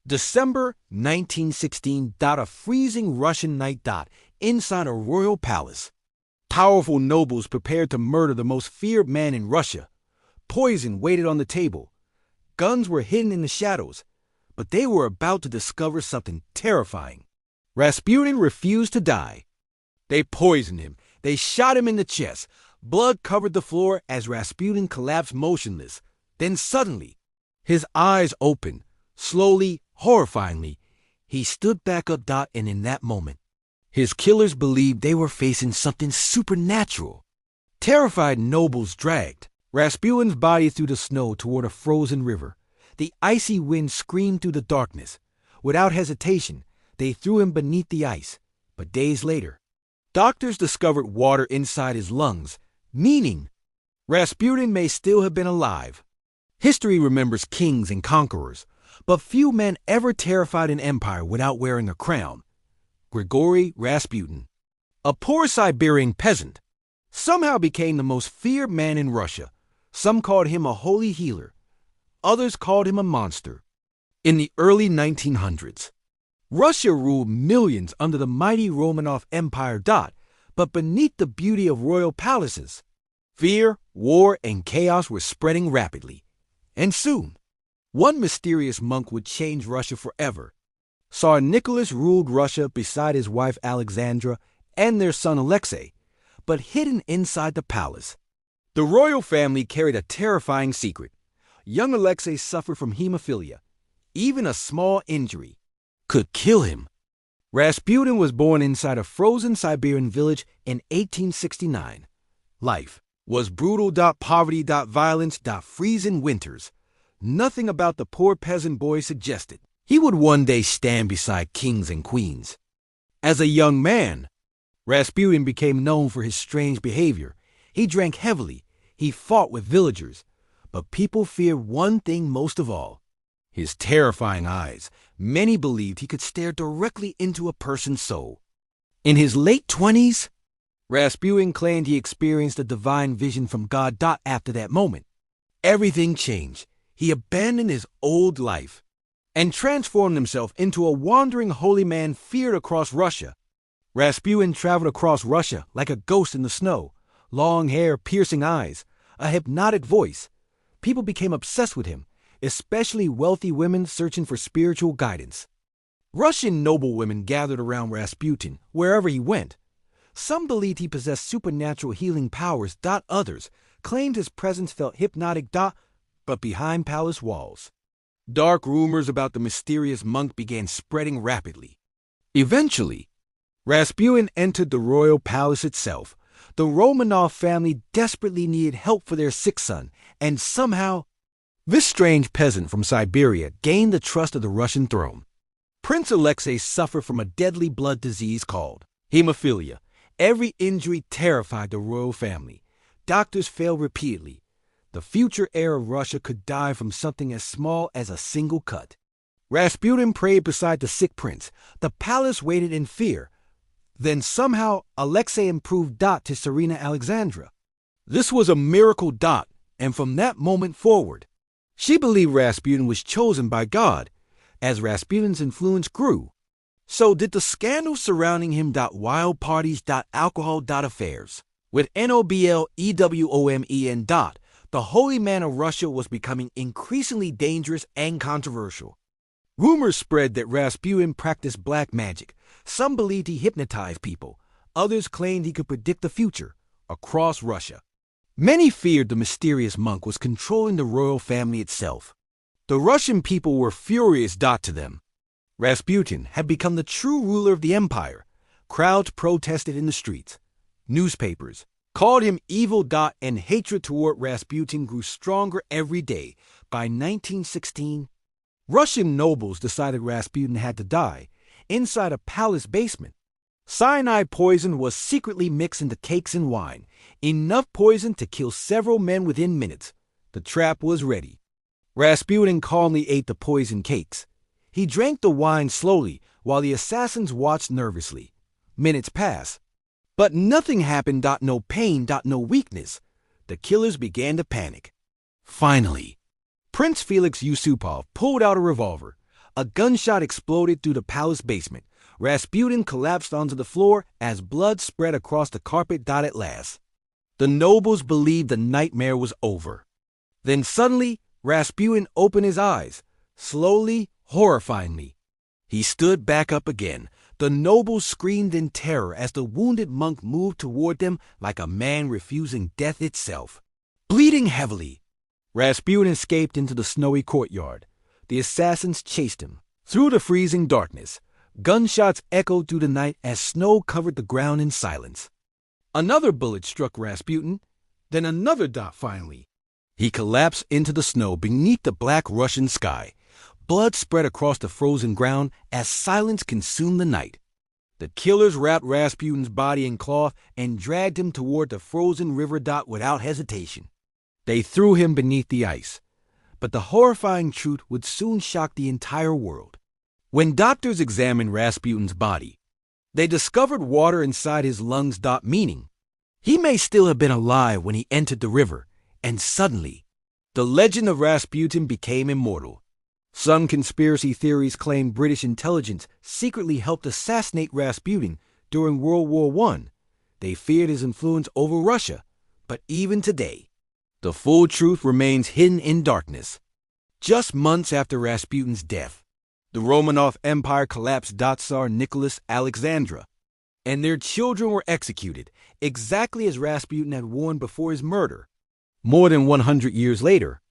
December 1916. A freezing Russian night. Inside a royal palace. Powerful nobles prepared to murder the most feared man in Russia. Poison waited on the table. Guns were hidden in the shadows, but they were about to discover something terrifying. Rasputin refused to die. They poisoned him. They shot him in the chest. Blood covered the floor as Rasputin collapsed motionless. Then suddenly, his eyes opened. Slowly, horrifyingly, he stood back up. And in that moment, his killers believed they were facing something supernatural. Terrified nobles dragged Rasputin's body through the snow toward a frozen river. The icy wind screamed through the darkness. Without hesitation, they threw him beneath the ice. But days later, doctors discovered water inside his lungs, meaning Rasputin may still have been alive. History remembers kings and conquerors, but few men ever terrified an empire without wearing a crown. Grigori Rasputin, a poor Siberian peasant, somehow became the most feared man in Russia. Some called him a holy healer. Others called him a monster. In the early 1900s, Russia ruled millions under the mighty Romanov Empire. But beneath the beauty of royal palaces, fear, war, and chaos were spreading rapidly. And soon, one mysterious monk would change Russia forever. Tsar Nicholas ruled Russia beside his wife Alexandra and their son Alexei, but hidden inside the palace, the royal family carried a terrifying secret. Young Alexei suffered from hemophilia. Even a small injury could kill him. Rasputin was born inside a frozen Siberian village in 1869. Life was brutal. Poverty. Violence. Freezing winters. Nothing about the poor peasant boy suggested he would one day stand beside kings and queens. As a young man, Rasputin became known for his strange behavior. He drank heavily. He fought with villagers. But people feared one thing most of all: his terrifying eyes. Many believed he could stare directly into a person's soul. In his late 20s, Rasputin claimed he experienced a divine vision from God. After that moment, everything changed. He abandoned his old life and transformed himself into a wandering holy man feared across Russia. Rasputin traveled across Russia like a ghost in the snow. Long hair, piercing eyes, a hypnotic voice. People became obsessed with him, especially wealthy women searching for spiritual guidance. Russian noblewomen gathered around Rasputin wherever he went. Some believed he possessed supernatural healing powers. Others claimed his presence felt hypnotic. But behind palace walls, dark rumors about the mysterious monk began spreading rapidly. Eventually, Rasputin entered the royal palace itself. The Romanov family desperately needed help for their sick son, and somehow, this strange peasant from Siberia gained the trust of the Russian throne. Prince Alexei suffered from a deadly blood disease called hemophilia. Every injury terrified the royal family. Doctors failed repeatedly. The future heir of Russia could die from something as small as a single cut. Rasputin prayed beside the sick prince. The palace waited in fear. Then somehow Alexei improved. To Serena Alexandra. This was a miracle. And from that moment forward, she believed Rasputin was chosen by God. As Rasputin's influence grew, so did the scandals surrounding him. Wild parties. Alcohol. Affairs. With Noblemen. The holy man of Russia was becoming increasingly dangerous and controversial. Rumors spread that Rasputin practiced black magic. Some believed he hypnotized people. Others claimed he could predict the future across Russia. Many feared the mysterious monk was controlling the royal family itself. The Russian people were furious. To them, Rasputin had become the true ruler of the empire. Crowds protested in the streets. Newspapers called him evil. And hatred toward Rasputin grew stronger every day. By 1916, Russian nobles decided Rasputin had to die inside a palace basement. Cyanide poison was secretly mixed into cakes and wine, enough poison to kill several men within minutes. The trap was ready. Rasputin calmly ate the poisoned cakes. He drank the wine slowly while the assassins watched nervously. Minutes passed, but nothing happened. No pain. No weakness. The killers began to panic. Finally, Prince Felix Yusupov pulled out a revolver. A gunshot exploded through the palace basement. Rasputin collapsed onto the floor as blood spread across the carpet. At last, the nobles believed the nightmare was over. Then suddenly, Rasputin opened his eyes, slowly, horrifyingly. He stood back up again. The nobles screamed in terror as the wounded monk moved toward them like a man refusing death itself. Bleeding heavily, Rasputin escaped into the snowy courtyard. The assassins chased him. Through the freezing darkness, gunshots echoed through the night as snow covered the ground in silence. Another bullet struck Rasputin, then another dot finally. He collapsed into the snow beneath the black Russian sky. Blood spread across the frozen ground as silence consumed the night. The killers wrapped Rasputin's body in cloth and dragged him toward the frozen river. Without hesitation, they threw him beneath the ice. But the horrifying truth would soon shock the entire world. When doctors examined Rasputin's body, they discovered water inside his lungs. Meaning, he may still have been alive when he entered the river, and suddenly, the legend of Rasputin became immortal. Some conspiracy theories claim British intelligence secretly helped assassinate Rasputin during World War I. They feared his influence over Russia, but even today, the full truth remains hidden in darkness. Just months after Rasputin's death, the Romanov Empire collapsed. Tsar Nicholas Alexandra and their children were executed, exactly as Rasputin had warned before his murder. More than 100 years later,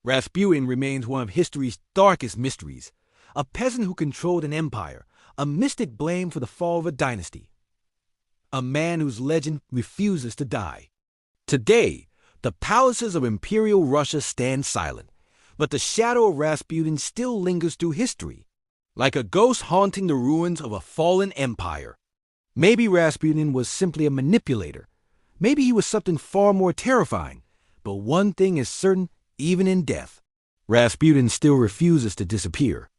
Rasputin remains one of history's darkest mysteries, a peasant who controlled an empire, a mystic blamed for the fall of a dynasty, a man whose legend refuses to die. Today, the palaces of Imperial Russia stand silent, but the shadow of Rasputin still lingers through history, like a ghost haunting the ruins of a fallen empire. Maybe Rasputin was simply a manipulator. Maybe he was something far more terrifying. But one thing is certain, even in death, Rasputin still refuses to disappear.